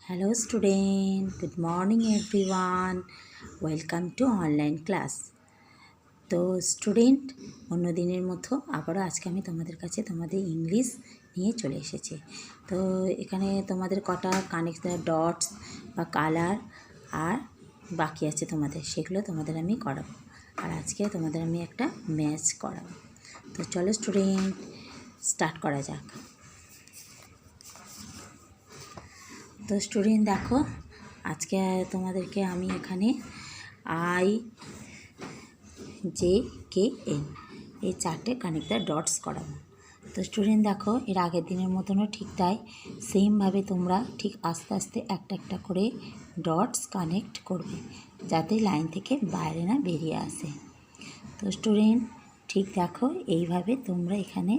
Hello student, good morning everyone. Welcome to online class. তো student অন্য দিনের মতো আবারও আজকে আমি তোমাদের কাছে তোমাদের ইংলিশ নিয়ে চলে এসেছি। তো এখানে তোমাদের কটা কানেক্ট ডটস বা কালার আর বাকি আছে তোমাদের, সেগুলো তোমাদের আমি করাবো। আর আজকে তোমাদের আমি একটা ম্যাচ করাবো। তো চলো স্টুডেন্ট স্টার্ট করা যাক। তো স্টুডেন্ট দেখো, আজকে তোমাদেরকে আমি এখানে IJKN এই চারটে কানেক্টার ডটস করাবো। তো স্টুডেন্ট দেখো, এর আগের দিনের মতনও ঠিক তাই সেমভাবে তোমরা ঠিক আস্তে আস্তে একটা একটা করে ডটস কানেক্ট করবে, যাতে লাইন থেকে বাইরে না বেরিয়ে আসে। তো স্টুডেন্ট ঠিক দেখো, এইভাবে তোমরা এখানে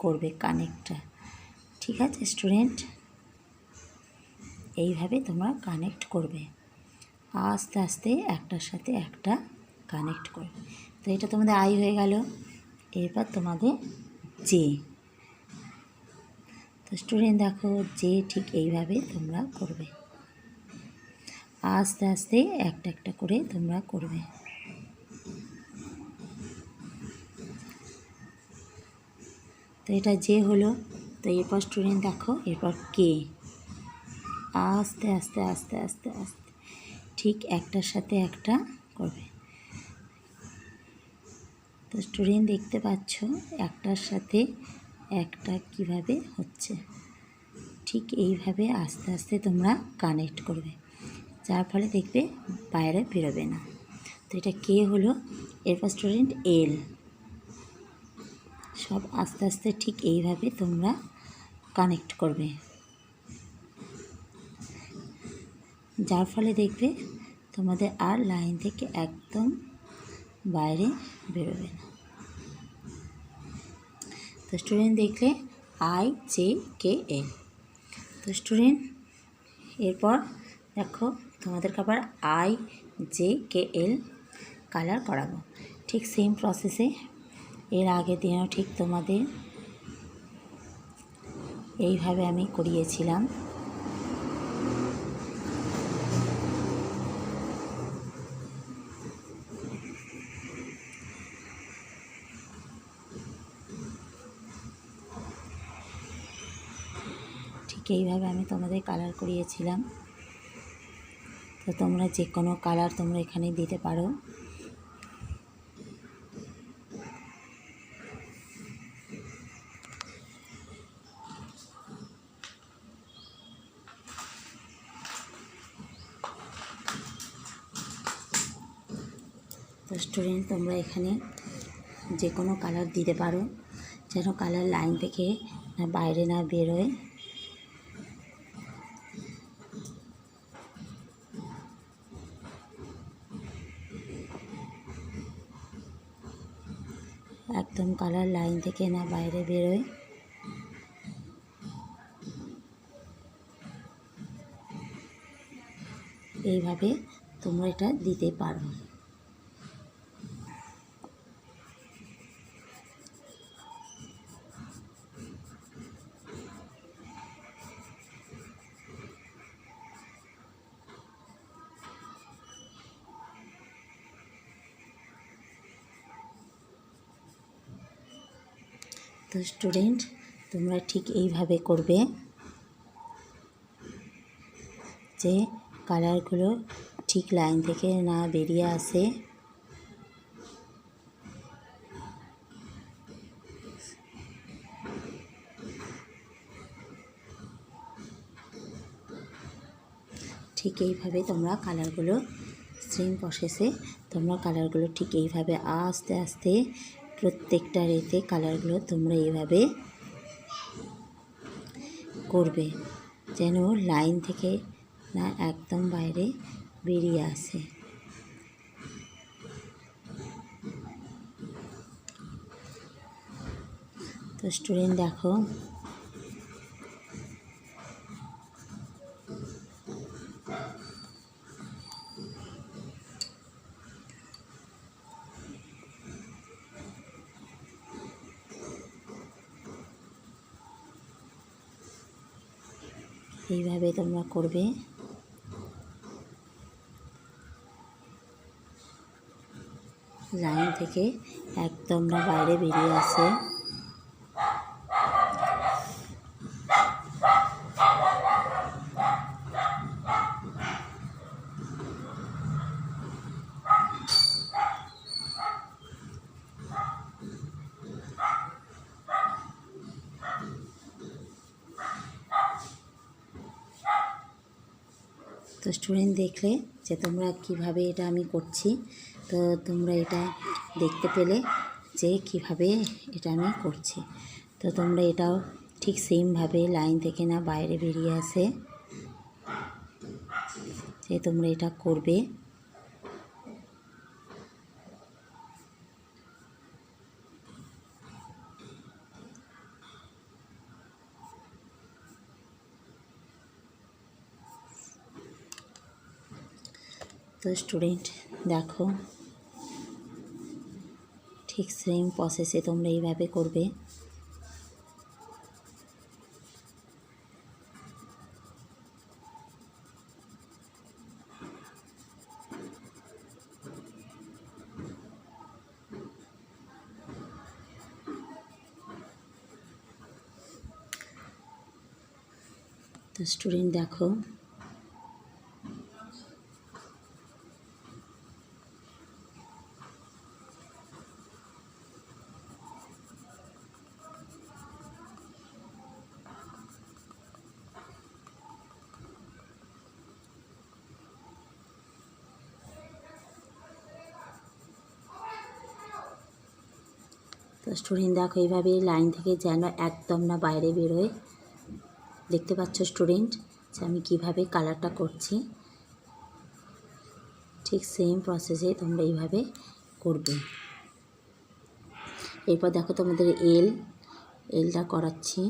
করবে কানেক্টটা। ঠিক আছে স্টুডেন্ট, এইভাবে তোমরা কানেক্ট করবে, আস্তে আস্তে একটার সাথে একটা কানেক্ট করবে। তো এটা তোমাদের আই হয়ে গেল। এরপর তোমাদের জে। তো স্টুডেন্ট দেখো, জে ঠিক এইভাবে তোমরা করবে, আস্তে আস্তে একটা একটা করে তোমরা করবে। তো এটা জে হলো। তো এরপর স্টুডেন্ট দেখো, এরপর কে, আস্তে আস্তে আস্তে আস্তে আস্তে ঠিক একটার সাথে একটা করবে। তো স্টুডেন্ট দেখতে পাচ্ছ একটার সাথে একটা কিভাবে হচ্ছে, ঠিক এইভাবে আস্তে আস্তে তোমরা কানেক্ট করবে, যার ফলে দেখবে বাইরে বেরোবে না। তো এটা কে হলো। এরপর স্টুডেন্ট এল, সব আস্তে আস্তে ঠিক এইভাবে তোমরা কানেক্ট করবে, যার ফলে দেখবে তোমাদের আর লাইন থেকে একদম বাইরে বেরোবে না। তো স্টুডেন্ট দেখলে IJKN। তো স্টুডেন্ট এরপর দেখো, তোমাদেরকে আবার IJKL কালার করাবো, ঠিক সেম প্রসেসে। এর আগের দিনও ঠিক তোমাদের এইভাবে আমি করিয়েছিলাম। ঠিক এইভাবে আমি তোমাদের কালার করিয়েছিলাম। তো তোমরা যে কোনো কালার তোমরা এখানে দিতে পারো। তো স্টুডেন্ট তোমরা এখানে যে কোনো কালার দিতে পারো, যেন কালার লাইন থেকে না বাইরে না বেরোয়। একদম কালার লাইন থেকে না বাইরে বেরোয়। এইভাবে তোমরা এটা দিতে পারো। তো স্টুডেন্ট তোমরা ঠিক এইভাবে করবে, যে কালারগুলো ঠিক লাইন থেকে না বেরিয়ে আসে। ঠিক এইভাবে তোমরা কালারগুলো সেম প্রসেসে তোমরা কালারগুলো ঠিক এইভাবে আস্তে আস্তে প্রত্যেকটা রেতে কালারগুলো তোমরা এইভাবে করবে, যেন লাইন থেকে না একদম বাইরে বেরিয়ে আসে। তো স্টুডেন্ট দেখো, এইভাবে তোমরা করবে। লাইন থেকে একদম না বাইরে বেরিয়ে আসে। তো স্টুডেন্ট দেখলে যে তোমরা কিভাবে এটা আমি করছি, তো তোমরা এটা দেখতে পেলে যে কিভাবে এটা আমি করছি। তো তোমরা এটাও ঠিক সেমভাবে লাইন থেকে না বাইরে বেরিয়ে আসে যে তোমরা এটা করবে। তো স্টুডেন্ট দেখো ঠিক সেম প্রসেসে তোমরা এইভাবে করবে। তো স্টুডেন্ট দেখো তো স্টুডেন্ট দেখো এইভাবে লাইন থেকে যেন একদম না বাইরে বেরোয়। দেখতে পাচ্ছ স্টুডেন্ট যে আমি কিভাবে কালারটা করছি। ঠিক সেম প্রসেসে তোমরা এইভাবে করবে। এরপর দেখো তোমাদের এলটা করাচ্ছি।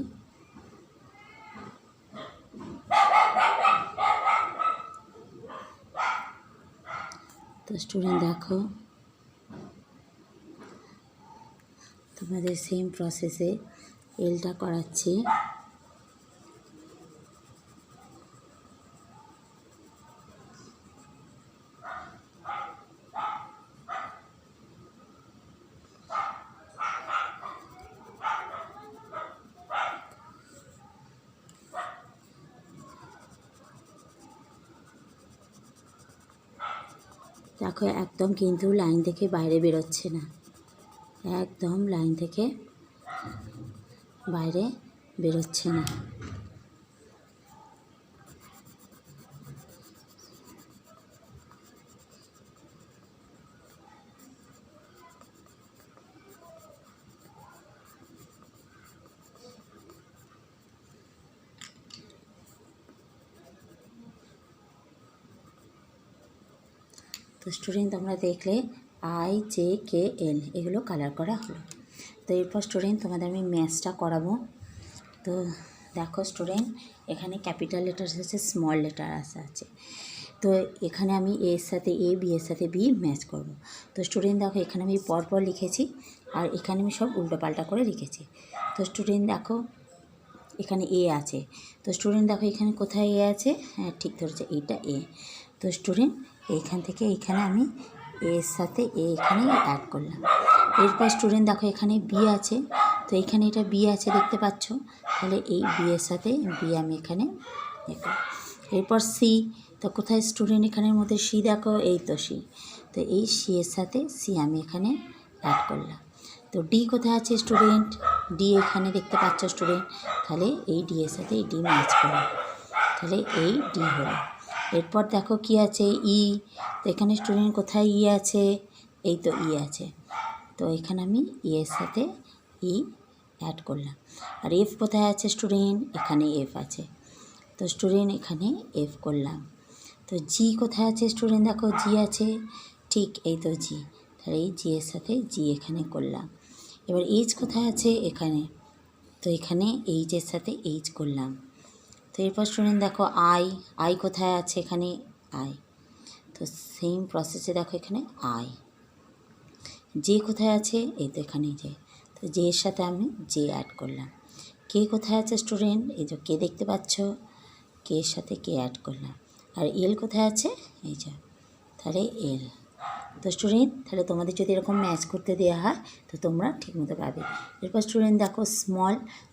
তো স্টুডেন্ট দেখো তোমাদের সেম প্রসেসে এলটা করাচ্ছি। দেখো একদম কিন্তু লাইন থেকে বাইরে বেরোচ্ছে না, একদম লাইন থেকে বাইরে বেরোচ্ছে না। তো স্টুডেন্ট তোমরা দেখলে IJKL এগুলো কালার করা হলো। তো এরপর স্টুডেন্ট তোমাদের আমি ম্যাথসটা করাবো। তো দেখো স্টুডেন্ট এখানে ক্যাপিটাল লেটার আছে, স্মল লেটার আছে। তো এখানে আমি এর সাথে এ, বি এর সাথে বি ম্যাচ করব। তো স্টুডেন্ট দেখো এখানে আমি পরপর লিখেছি আর এখানে আমি সব উল্টোপাল্টা করে লিখেছি। তো স্টুডেন্ট দেখো এখানে এ আছে। তো স্টুডেন্ট দেখো এখানে কোথায় এ আছে? হ্যাঁ ঠিক ধরেছে, এইটা এ। তো স্টুডেন্ট এইখান থেকে এইখানে আমি এর সাথে এ এখানে অ্যাড করলাম। এরপর স্টুডেন্ট দেখো এখানে বি আছে। তো এইখানে এটা বি আছে দেখতে পাচ্ছ, তাহলে এই বি এর সাথে বি আমি এখানে দেখো। এরপর সি, তো কোথায় স্টুডেন্ট এখানের মধ্যে সি দেখো, এই তো সি। তো এই সি এর সাথে সি আমি এখানে অ্যাড করলাম। তো ডি কোথায় আছে স্টুডেন্ট? ডি এখানে দেখতে পাচ্ছ স্টুডেন্ট, তাহলে এই ডি এর সাথে এই ডি ম্যাচ করলাম, তাহলে এই ডি হলো। এরপর দেখো কি আছে ই। তো এখানে স্টুডেন্ট কোথায় ই আছে? এই তো ই আছে। তো এখানে আমি ই এর সাথে ই অ্যাড করলাম। আর এফ কোথায় আছে স্টুডেন্ট? এখানে এফ আছে। তো স্টুডেন্ট এখানে এফ করলাম। তো জি কোথায় আছে স্টুডেন্ট? দেখো জি আছে, ঠিক এই তো জি, তাহলে এই জি এর সাথে জি এখানে করলাম। এবার এইচ কোথায় আছে? এখানে। তো এখানে এইচের সাথে এইচ করলাম। তো এরপর স্টুডেন্ট দেখো আই কোথায় আছে? এখানে আই। তো সেম প্রসেসে দেখো এখানে আই। জে কোথায় আছে? এই তো এখানে জে। তো জে এর সাথে আমি জে অ্যাড করলাম। কে কোথায় আছে স্টুডেন্ট? এই যে কে দেখতে পাচ্ছ, কে এর সাথে কে অ্যাড করলাম। আর এল কোথায় আছে, এই যে, তাহলে এল। তো স্টুডেন্ট, তাহলে তোমাদের যদি এরকম ম্যাচ করতে দেওয়া হয় তো তোমরা ঠিকমতো পাবে। এরপর স্টুডেন্ট দেখো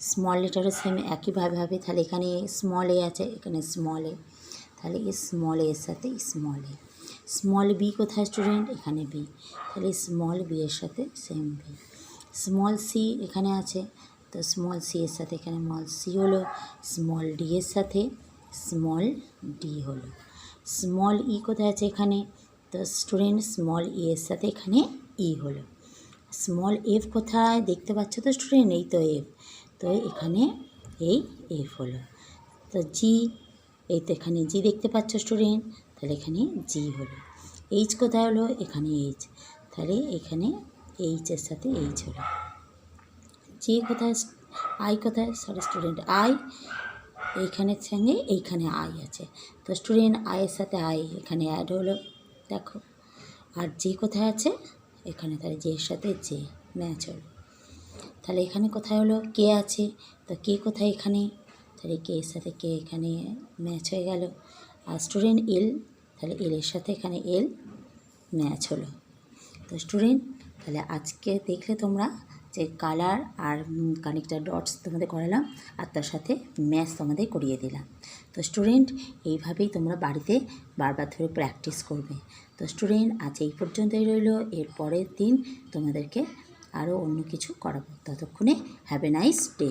স্মল লেটারও সেম একইভাবে হবে। তাহলে এখানে স্মল এ আছে, এখানে স্মল এ, তাহলে এই স্মল এর সাথে স্মল এ। স্মল বি কোথায় স্টুডেন্ট, এখানে বি, তাহলে স্মল বি এর সাথে সেম বি। স্মল সি এখানে আছে, তো স্মল সি এর সাথে এখানে স্মল সি হলো। স্মল ডি এর সাথে স্মল ডি হলো। স্মল ই কোথায় আছে, এখানে, তো স্টুডেন্ট স্মল ই এর সাথে এখানে ই হলো। স্মল এফ কোথায় দেখতে পাচ্ছ তো স্টুডেন্ট, এই তো এফ, তো এখানে এই এফ হলো। তো জি, এই তো এখানে জি দেখতে পাচ্ছ স্টুডেন্ট, তাহলে এখানে জি হলো। এইচ কোথায় হলো, এখানে এইচ, তাহলে এখানে এইচের সাথে এইচ হলো। জি কোথায়, আই কোথায়, সরি স্টুডেন্ট আই, এইখানের সঙ্গে এইখানে আই আছে, তো স্টুডেন্ট আইয়ের সাথে আই এখানে অ্যাড হলো, দেখো। আর জে কোথায় আছে, এখানে, তাহলে জে এর সাথে জে ম্যাচ হলো। তাহলে এখানে কোথায় হলো, কে আছে, তো কে কোথায়, এখানে, তাহলে কে এর সাথে কে এখানে ম্যাচ হয়ে গেল। আর স্টুডেন্ট এল, তাহলে এল এর সাথে এখানে এল ম্যাচ হলো। তো স্টুডেন্ট, তাহলে আজকে দেখলে তোমরা যে কালার আর কানেক্টার ডটস তোমাদের করালাম, আর তার সাথে ম্যাথ তোমাদের করিয়ে দিলাম। তো স্টুডেন্ট, এইভাবেই তোমরা বাড়িতে বারবার ধরে প্র্যাকটিস করবে। তো স্টুডেন্ট, আজ এই পর্যন্তই রইল। এর পরের দিন তোমাদেরকে আরও অন্য কিছু করাবো। ততক্ষণে হ্যাভ এ নাইস ডে।